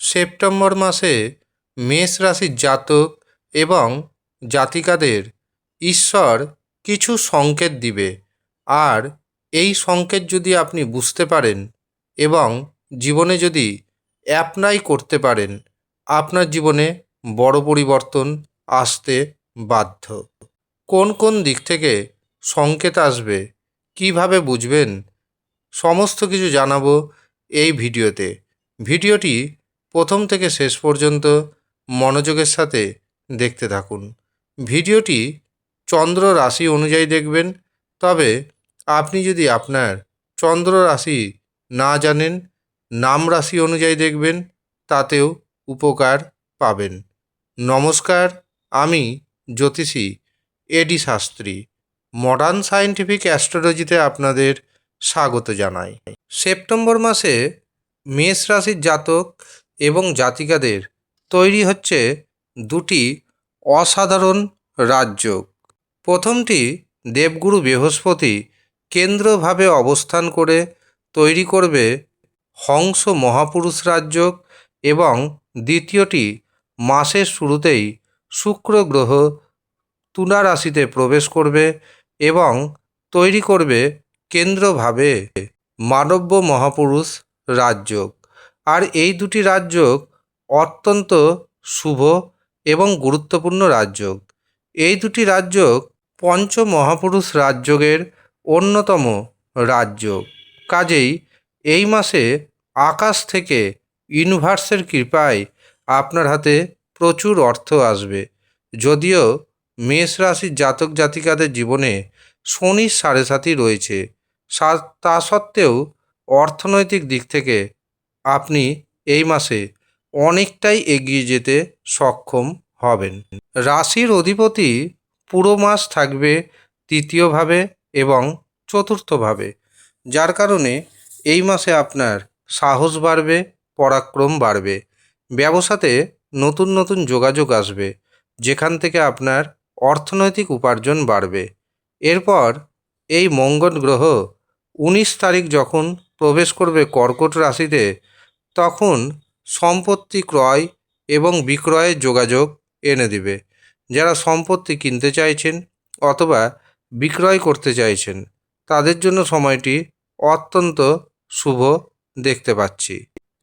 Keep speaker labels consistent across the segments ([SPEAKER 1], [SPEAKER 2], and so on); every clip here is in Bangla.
[SPEAKER 1] সেপ্টেম্বর মাসে মেষ রাশির জাতক এবং জাতিকাদের ঈশ্বর কিছু সংকেত দিবে, আর এই সংকেত যদি আপনি বুঝতে পারেন এবং জীবনে যদি অ্যাপ্লাই করতে পারেন, আপনার জীবনে বড় পরিবর্তন আসতে বাধ্য। কোন কোন দিক থেকে সংকেত আসবে, কিভাবে বুঝবেন, সমস্ত কিছু জানাবো এই ভিডিওতে। ভিডিওটি প্রথম থেকে শেষ পর্যন্ত মনোযোগের সাথে দেখতে থাকুন। ভিডিওটি চন্দ্র রাশি অনুযায়ী দেখবেন, তবে আপনি যদি আপনার চন্দ্র রাশি না জানেন, নাম রাশি অনুযায়ী দেখবেন, তাতেও উপকার পাবেন। নমস্কার, আমি জ্যোতিষী এডি শাস্ত্রী। মডার্ন সায়েন্টিফিক অ্যাস্ট্রোলজিতে আপনাদের স্বাগত জানাই। সেপ্টেম্বর মাসে মেষ রাশির জাতক এবং জাতিকাদের তৈরি হচ্ছে দুটি অসাধারণ রাজযোগ। প্রথমটি দেবগুরু বৃহস্পতি কেন্দ্রভাবে অবস্থান করে তৈরি করবে হংস মহাপুরুষ রাজযোগ, এবং দ্বিতীয়টি মাসের শুরুতেই শুক্র গ্রহ তুলা রাশিতে প্রবেশ করবে এবং তৈরি করবে কেন্দ্রভাবে মানব্য মহাপুরুষ রাজযোগ। আর এই দুটি রাজযোগ অত্যন্ত শুভ এবং গুরুত্বপূর্ণ রাজযোগ। এই দুটি রাজযোগ পঞ্চ মহাপুরুষ রাজযোগের অন্যতম রাজযোগ। কাজেই এই মাসে আকাশ থেকে ইউনিভার্সের কৃপায় আপনার হাতে প্রচুর অর্থ আসবে। যদিও মেষ রাশির জাতক জাতিকাদের জীবনে শনির সাড়ে সাথী রয়েছে, তা সত্ত্বেও অর্থনৈতিক দিক থেকে আপনি এই মাসে অনেকটাই এগিয়ে যেতে সক্ষম হবেন। রাশির অধিপতি পুরো মাস থাকবে তৃতীয়ভাবে এবং চতুর্থভাবে, যার কারণে এই মাসে আপনার সাহস বাড়বে, পরাক্রম বাড়বে। ব্যবসাতে নতুন নতুন যোগাযোগ আসবে, যেখান থেকে আপনার অর্থনৈতিক উপার্জন বাড়বে। এরপর এই মঙ্গল গ্রহ 19 তারিখ যখন প্রবেশ করবে কর্কট রাশিতে, তখন সম্পত্তি ক্রয় এবং বিক্রয়ের যোগাযোগ এনে দিবে। যারা সম্পত্তি কিনতে চাইছেন অথবা বিক্রয় করতে চাইছেন, তাদের জন্য সময়টি অত্যন্ত শুভ দেখতে পাচ্ছি।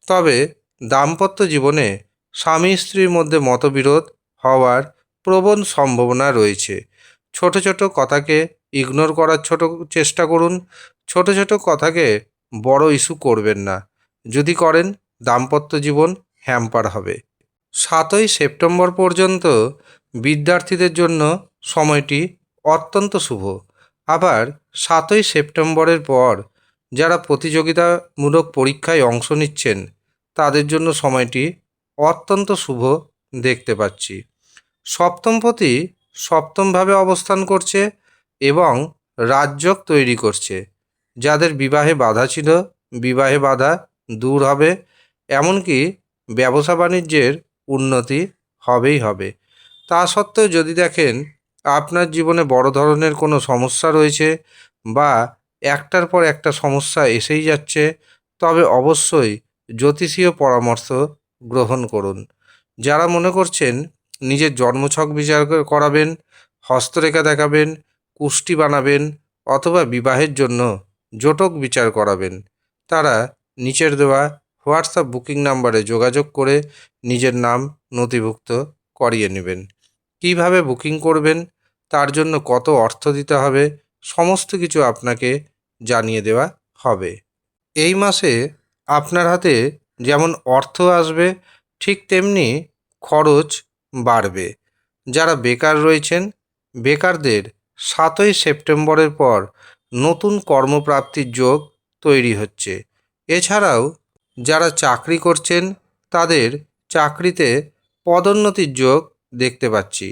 [SPEAKER 1] তবে দাম্পত্য জীবনে স্বামী স্ত্রীর মধ্যে মতবিরোধ হওয়ার প্রবল সম্ভাবনা রয়েছে। ছোট ছোট কথাকে ইগনোর করার চেষ্টা করুন। ছোট ছোট কথাকে বড় ইস্যু করবেন না। যদি করেন, দাম্পত্য জীবন হ্যাম্পার হবে। 7ই সেপ্টেম্বর পর্যন্ত বিদ্যার্থীদের জন্য সময়টি অত্যন্ত শুভ। আবার 7ই সেপ্টেম্বরের পর যারা প্রতিযোগিতামূলক পরীক্ষায় অংশ নিচ্ছেন, তাদের জন্য সময়টি অত্যন্ত শুভ দেখতে পাচ্ছি। সপ্তমপতি সপ্তমভাবে অবস্থান করছে এবং রাজযোগ তৈরি করছে। যাদের বিবাহে বাধা ছিল, বিবাহে বাধা দূর হবে, এমনকি ব্যবসা বাণিজ্যের উন্নতি হবেই হবে। তা সত্ত্বেও যদি দেখেন আপনার জীবনে বড় ধরনের কোনো সমস্যা রয়েছে বা একটার পর একটা সমস্যা এসেই যাচ্ছে, তবে অবশ্যই জ্যোতিষীয় পরামর্শ গ্রহণ করুন। যারা মনে করছেন নিজের জন্মছক বিচার করাবেন, হস্তরেখা দেখাবেন, কুষ্টি বানাবেন অথবা বিবাহের জন্য জটক বিচার করাবেন, তারা নিচের দেওয়া হোয়াটসঅ্যাপ বুকিং নাম্বারে যোগাযোগ করে নিজের নাম নথিভুক্ত করিয়ে নেবেন। কিভাবে বুকিং করবেন, তার জন্য কত অর্থ দিতে হবে, সমস্ত কিছু আপনাকে জানিয়ে দেওয়া হবে। এই মাসে আপনার হাতে যেমন অর্থ আসবে, ঠিক তেমনি খরচ বাড়বে। যারা বেকার রয়েছেন, বেকারদের 7ই সেপ্টেম্বরের পর নতুন কর্মপ্রাপ্তির যোগ তৈরি হচ্ছে। এছাড়াও যারা চাকরি করছেন, তাদের চাকরিতে পদোন্নতির যোগ দেখতে পাচ্ছি।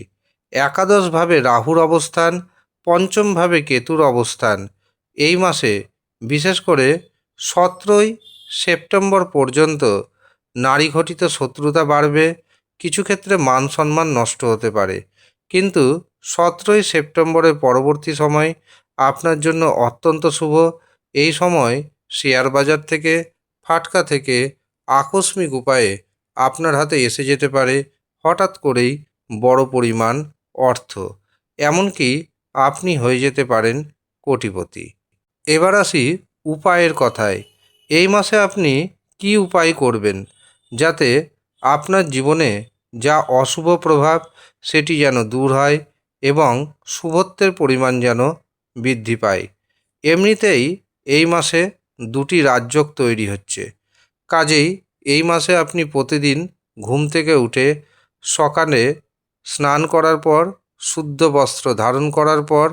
[SPEAKER 1] একাদশভাবে রাহুর অবস্থান, পঞ্চমভাবে কেতুর অবস্থান এই মাসে, বিশেষ করে 17ই সেপ্টেম্বর পর্যন্ত নারী ঘটিত শত্রুতা বাড়বে। কিছু ক্ষেত্রে মান সম্মান নষ্ট হতে পারে, কিন্তু 17ই সেপ্টেম্বরের পরবর্তী সময় আপনার জন্য অত্যন্ত শুভ। এই সময় শেয়ার বাজার থেকে, ফাটকা থেকে আকস্মিক উপায়ে আপনার হাতে এসে যেতে পারে হঠাৎ করেই বড় পরিমাণ অর্থ, এমনকি আপনি হয়ে যেতে পারেন কোটিপতি। এবার আসি উপায়ের কথায়। এই মাসে আপনি কি উপায় করবেন যাতে আপনার জীবনে যা অশুভ প্রভাব সেটি যেন দূর হয় এবং শুভত্বের পরিমাণ যেন বৃদ্ধি পায়। এমনিতেই এই মাসে 2টি রাজযোগ তৈরি হচ্ছে, কাজেই এই মাসে আপনি প্রতিদিন ঘুম থেকে উঠে সকালে স্নান করার পর, শুদ্ধ বস্ত্র ধারণ করার পর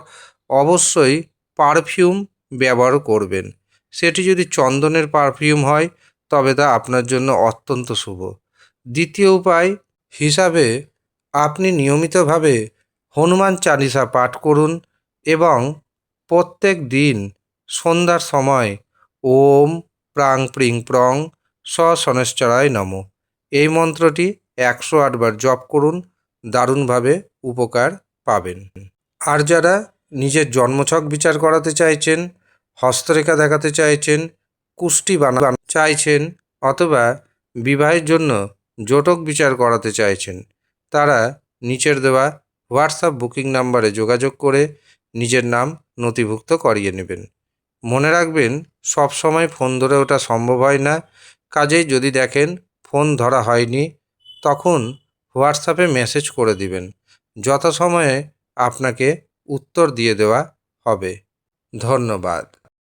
[SPEAKER 1] অবশ্যই পারফিউম ব্যবহার করবেন। সেটি যদি চন্দনের পারফিউম হয় তবে তা আপনার জন্য অত্যন্ত শুভ। দ্বিতীয় উপায় হিসাবে আপনি নিয়মিতভাবে হনুমান চালিসা পাঠ করুন এবং প্রত্যেক দিন সন্ধ্যার সময় ওম প্রাং প্রিং প্রং স শনৈশ্চরায় নমঃ এই মন্ত্রটি 108 বার জপ করুন, দারুণভাবে উপকার পাবেন। আর যারা নিজের জন্মছক বিচার করাতে চাইছেন, হস্তরেখা দেখাতে চাইছেন, কুষ্টি বানাতে চাইছেন অথবা বিবাহের জন্য জটক বিচার করাতে চাইছেন, তারা নিচের দেওয়া হোয়াটসঅ্যাপ বুকিং নাম্বারে যোগাযোগ করে নিজের নাম নথিভুক্ত করিয়ে নেবেন। মনে রাখবেন, সব সময় ফোন ধরে ওঠা সম্ভব হয় না, কাজেই যদি দেখেন ফোন ধরা হয়নি তখন হোয়াটসঅ্যাপে মেসেজ করে দিবেন, যথাসময়ে আপনাকে উত্তর দিয়ে দেওয়া হবে। ধন্যবাদ।